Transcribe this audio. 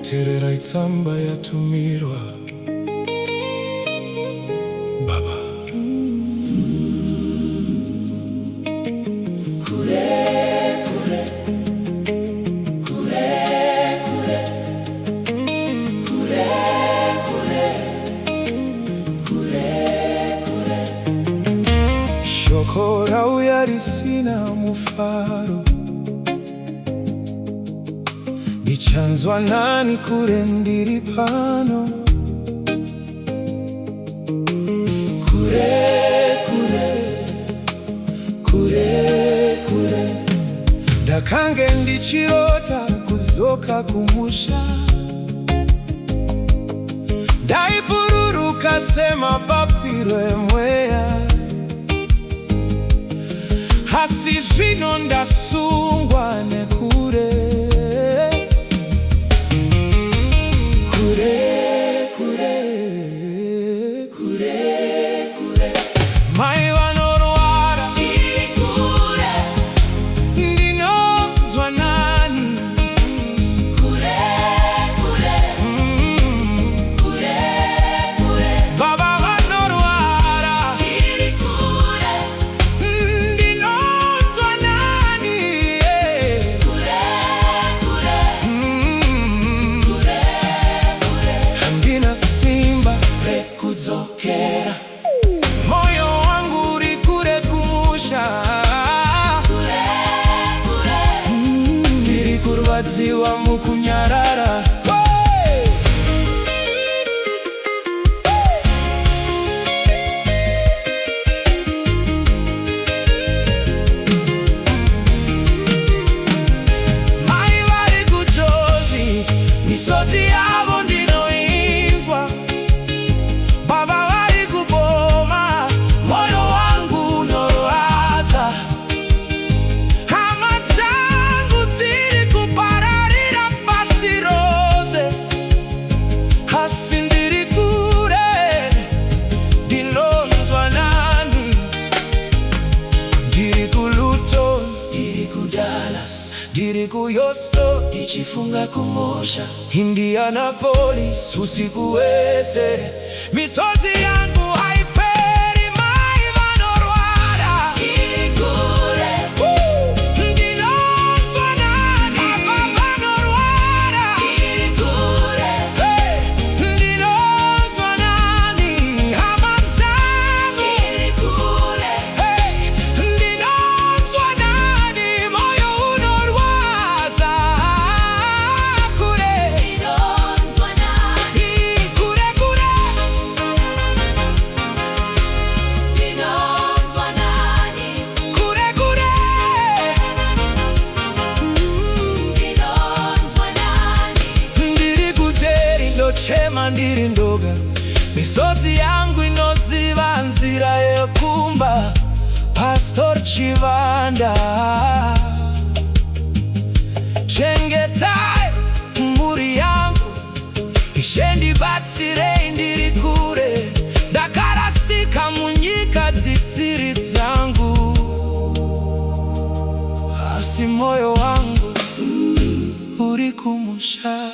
Terera itsamba yatumirwa baba kure kure kure kure kure kure kure kure shokora uyarisina mufaro nichanzwa nani kure ndiri pano kure kure kure kure ndakange ndichirota kudzoka kumusha ndaipururuka semapapiro emweya asi zvino ndasungwa nekure kure kure kure kure mai vanorwara ndiri kure ndinonzwa nani kure kure kure kure baba vanorwara ndiri kure ndinonzwa nani kure kure kure handina simba rekudzokera moyo wangu uri kure kumusha kure kure ndiri kurwadziwa mukunyarara mai vari kujozi misodzi yavo ndinoinzwa baba vari kuboma moyo wangu unorwadza hama dzangu dziri kupararira pasi rose asi ndiri kure ndinonzwa nani ndiri kuLuton ndiri kuDallas ndiri kuHouston ndichifunga kumusha Indianapolis usiku wese misodzi yangu haiperi mai vanorwara ndiri kure ndinonzwa nani baba vanorwara ndiri kure ndinonzwa nani hama dzangu ndiri kure ndinonzwa nani moyo unorwadza kure ndinonzwa nani kure kure ndinonzwa nani kure kure ndinonzwa nani ndiri kuteri ndochema ndiri ndoga misodzi yangu inoziva nzira yekumba Pastor Chivanda chengetai mburi yangu ishendibatsirei ndiri kure ndakarasika munyika dzisiri dzangu asi moyo wangu uri kumusha